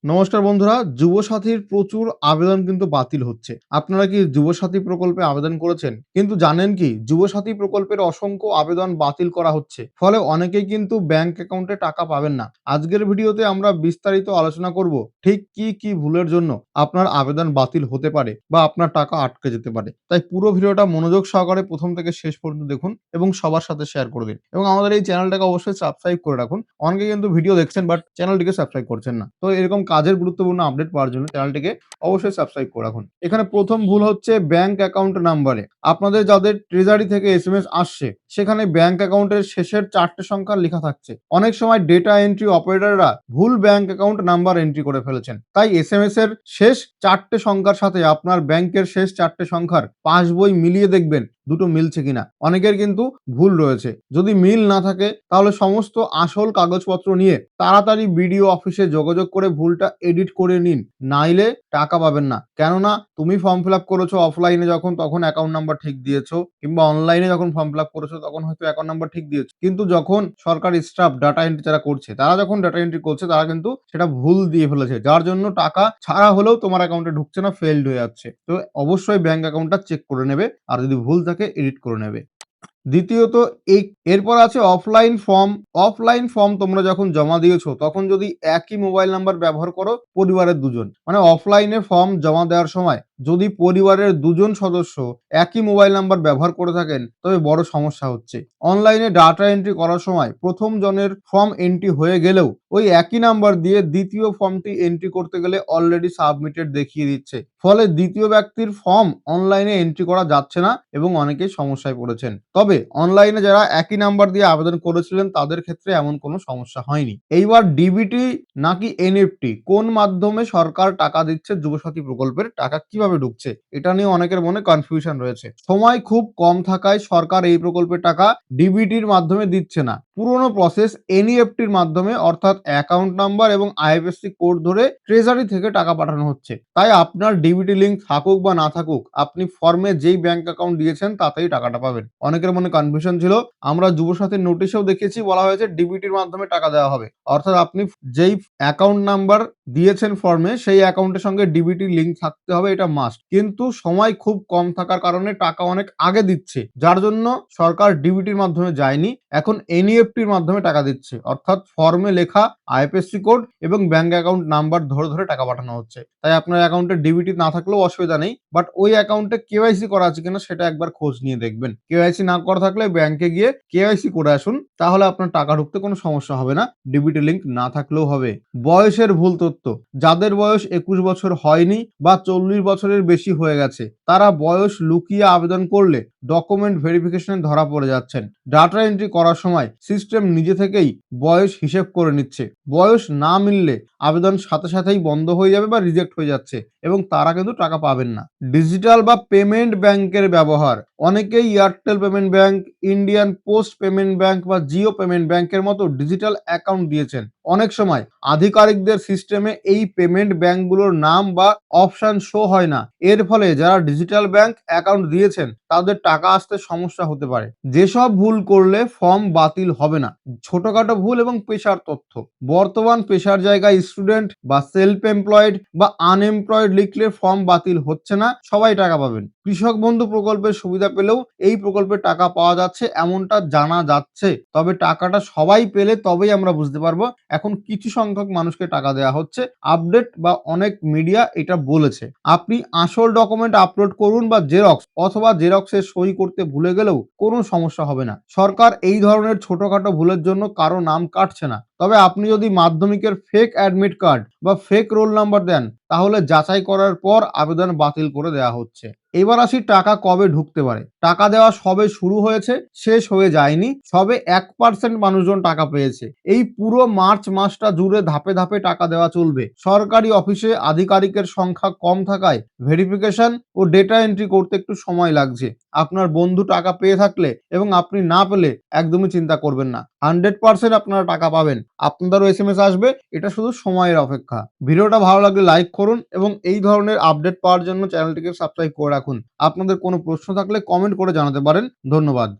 নমস্কার বন্ধুরা, যুবসাথীর প্রচুর আবেদন কিন্তু বাতিল হচ্ছে। আপনারা কি যুবসাথী প্রকল্পে আবেদন করেছেন? কিন্তু জানেন কি যুবসাথী প্রকল্পের অসংখ্য আবেদন বাতিল করা হচ্ছে। ফলে অনেকেই কিন্তু ব্যাংক অ্যাকাউন্টে টাকা পাবেন না। আজকের ভিডিওতে আমরা বিস্তারিত আলোচনা করব ঠিক কি ভুলের জন্য আপনার আবেদন বাতিল হতে পারে বা আপনার টাকা আটকে যেতে পারে। তাই পুরো ভিডিওটা মনোযোগ সহকারে প্রথম থেকে শেষ পর্যন্ত দেখুন এবং সবার সাথে শেয়ার করে দিন। এবং আমাদের এই চ্যানেলটাকে অবশ্যই সাবস্ক্রাইব করে রাখুন। অনেকে কিন্তু ভিডিও দেখছেন বাট চ্যানেলটিকে সাবস্ক্রাইব করছেন না। তো এরকম কাজের গুরুত্বপূর্ণ আপডেট পাওয়ার জন্য চ্যানেলটিকে অবশ্যই সাবস্ক্রাইব করে রাখুন। এখানে প্রথম ভুল হচ্ছে ব্যাংক অ্যাকাউন্ট নাম্বারে। আপনাদের যাদের ট্রেজারি থেকে এসএমএস আসছে সেখানে ব্যাংক অ্যাকাউন্টের শেষের ৪ টে সংখ্যা লেখা থাকছে। অনেক সময় ডেটা এন্ট্রি অপারেটররা ভুল ব্যাংক অ্যাকাউন্ট নাম্বার এন্ট্রি করে ফেলেছেন। তাই এসএমএস এর শেষ ৪ টে সংখ্যার সাথে আপনার ব্যাংকের শেষ ৪ টে সংখ্যার পাসবই মিলিয়ে দেখবেন দুটো মিলছে কিনা। অনেকের কিন্তু ভুল রয়েছে। যদি মিল না থাকে তাহলে সমস্ত আসল কাগজপত্র নিয়ে তাড়াতাড়ি বিডিও অফিসে যোগাযোগ করে ভুলটা এডিট করে নিন, নাইলে টাকা পাবেন না। কেননা তুমি ফর্ম ফিল আপ করেছো অফলাইনে যখন তখন অ্যাকাউন্ট নাম্বার ঠিক দিয়েছো, কিংবা অনলাইনে যখন ফর্ম ফিল আপ করেছো তখন হয়তো অ্যাকাউন্ট নাম্বার ঠিক দিয়েছো, কিন্তু যখন সরকারি স্টাফ ডাটা এন্ট্রি যারা করছে তারা যখন ডাটা এন্ট্রি করছে তারা কিন্তু সেটা ভুল দিয়ে ফেলেছে, যার জন্য টাকা ছাড়া হলেও তোমার অ্যাকাউন্টে ঢুকছে না, ফেলড হয়ে যাচ্ছে। তো অবশ্যই ব্যাংক অ্যাকাউন্টটা চেক করে নেবে, আর যদি ভুল থাকে এডিট করে নেবে। দ্বিতীয়ত, এরপর আছে অফলাইন ফর্ম। অফলাইন ফর্ম তোমরা যখন জমা দিয়েছো তখন যদি একই মোবাইল নাম্বার ব্যবহার করো পরিবারের দুজন, মানে অফলাইনে ফর্ম জমা দেওয়ার সময় যদি পরিবারের দুজন সদস্য একই মোবাইল নাম্বার ব্যবহার করে থাকেন তবে বড় সমস্যা হচ্ছে। অনলাইনে ডাটা এন্ট্রি করার সময় প্রথম জনের ফর্ম এন্ট্রি হয়ে গেলেও ওই একই নাম্বার দিয়ে দ্বিতীয় ফর্মটি এন্ট্রি করতে গেলে অলরেডি সাবমিটেড দেখিয়ে দিচ্ছে। ফলে দ্বিতীয় ব্যক্তির ফর্ম অনলাইনে এন্ট্রি করা যাচ্ছে না এবং অনেকেই সমস্যায় পড়েছেন। তবে অনলাইনে যারা একই নাম্বার দিয়ে আবেদন করেছিলেন তাদের ক্ষেত্রে এমন কোনো সমস্যা হয়নি। এইবার ডিবিটি নাকি এনইএফটি কোন মাধ্যমে সরকার টাকা দিচ্ছে যুবসাথী প্রকল্পের টাকা কিভাবে ঢুকছে, এটা নিয়ে অনেকের মনে কনফিউশন রয়েছে। সময় খুব কম থাকায় সরকার এই প্রকল্পের টাকা ডিবিটির মাধ্যমে দিচ্ছে না। পুরনো প্রসেস এনইএফটির মাধ্যমে, অর্থাৎ অ্যাকাউন্ট নাম্বার এবং আইএফএসসি কোড ধরে ট্রেজারি থেকে টাকা পাঠানো হচ্ছে। তাই আপনার ডিবিটি লিঙ্ক থাকুক বা না থাকুক, আপনি ফর্মে যেই ব্যাংক অ্যাকাউন্ট দিয়েছেন তাতেই টাকাটা পাবেন। অনেকের মনে কনফিউশন ছিল। আমরা যুবসাথীর নোটিশেও দেখেছি, বলা হয়েছে ডিবিটির মাধ্যমে টাকা দেওয়া হবে, অর্থাৎ আপনি যেই অ্যাকাউন্ট নাম্বার দিয়েছেন ফর্মে সেই অ্যাকাউন্টের সঙ্গে ডিবিটি লিঙ্ক থাকতে হবে, এটা মাস্ট। কিন্তু সময় খুব কম থাকার কারণে টাকা অনেক আগে দিচ্ছে, যার জন্য সরকার ডিবিটির মাধ্যমে যায়নি, এখন এনইএফটির মাধ্যমে টাকা দিচ্ছে, অর্থাৎ ফর্মে লেখা আইএফএসসি কোড এবং ব্যাংক অ্যাকাউন্ট নাম্বার ধরে ধরে টাকা পাঠানো হচ্ছে। তাই আপনার অ্যাকাউন্টে ডিবিটি না থাকলেও অসুবিধা নেই, বাট ওই অ্যাকাউন্টে কেওয়াইসি করা আছে কিনা সেটা একবার খোঁজ নিয়ে দেখবেন। কেওয়াইসি না করা থাকলে ব্যাংকে গিয়ে কেওয়াইসি করে আসুন, তাহলে আপনার টাকা ঢুকতে কোনো সমস্যা হবে না, ডিবিটি লিঙ্ক না থাকলেও হবে। বয়সের ভুল তথ্য। যাদের বয়স 21 বছর হয়নি বা 40 বছরের বেশি হয়ে গেছে তারা বয়স লুকিয়ে আবেদন করলে ডকুমেন্ট ভেরিফিকেশনে ধরা পড়ে যাচ্ছেন। ডাটা এন্ট্রি করার সময় সিস্টেম নিজে থেকেই বয়স হিসেব করে নিচ্ছে। বয়স না মিললে আবেদন সাথে সাথেই বন্ধ হয়ে যাবে বা রিজেক্ট হয়ে যাচ্ছে এবং তারা কিন্তু টাকা পাবেন না। ডিজিটাল বা পেমেন্ট ব্যাংকের ব্যবহার। অনেকেই Airtel payment bank, Indian post payment bank বা জিও পেমেন্ট ব্যাংকের মতো ডিজিটাল অ্যাকাউন্ট দিয়েছেন। অনেক সময় আধিকারিকদের সিস্টেমে এই পেমেন্ট ব্যাংকগুলোর নাম বা অপশন শো হয় না। এর ফলে যারা ডিজিটাল ব্যাংক অ্যাকাউন্ট দিয়েছেন তাদের টাকা আসতে সমস্যা হতে পারে। যেসব ভুল করলে ফর্ম বাতিল হবে না। ছোটখাটো ভুল এবং পেশার তথ্য। বর্তমান পেশার জায়গায় স্টুডেন্ট বা সেলফ এমপ্লয়েড বা আনএমপ্লয়েড লিখলে ফর্ম বাতিল হচ্ছে না, সবাই টাকা পাবেন। কৃষক বন্ধু প্রকল্পের সুবিধা পেলেও এই প্রকল্পের টাকা পাওয়া যাচ্ছে এমনটা জানা যাচ্ছে, তবে টাকাটা সবাই পেলে তবেই আমরা বুঝতে পারবো। এখন কিছু সংখ্যক মানুষকে টাকা দেওয়া হচ্ছে, আপডেট বা অনেক মিডিয়া এটা বলেছে। আপনি আসল ডকুমেন্ট আপলোড করুন বা জেরক্স, অথবা জেরক্সে সই করতে ভুলে গেলেও কোনো সমস্যা হবে না। সরকার এই ধরনের ছোটখাটো ভুলের জন্য কারো নাম কাটছে না। তবে আপনি যদি মাধ্যমিকের ফেক অ্যাডমিট কার্ড বা ফেক রোল নাম্বার দেন তাহলে যাচাই করার পর আবেদন বাতিল করে দেওয়া হচ্ছে। এবার আসি টাকা কবে ঢুকতে পারে। টাকা দেওয়া সবে শুরু হয়েছে, শেষ হয়ে যায়নি। সবে 1% মানুষজন টাকা পেয়েছে। এই পুরো মার্চ মাসটা জুড়ে ধাপে ধাপে টাকা দেওয়া চলবে। সরকারি অফিসে আধিকারিকের সংখ্যা কম থাকায় ভেরিফিকেশন ও ডেটা এন্ট্রি করতে একটু সময় লাগছে। আপনার বন্ধু টাকা পেয়ে থাকলে এবং আপনি না পেলে একদমই চিন্তা করবেন না, 100% আপনারা টাকা পাবেন। আপনাদেরও এসএমএস আসবে, এটা শুধু সময়ের অপেক্ষা। ভিডিওটা ভালো লাগলে লাইক করুন এবং এই ধরনের আপডেট পাওয়ার জন্য চ্যানেলটিকে সাবস্ক্রাইব করে রাখুন। আপনাদের কোনো প্রশ্ন থাকলে কমেন্ট করে জানাতে পারেন। ধন্যবাদ।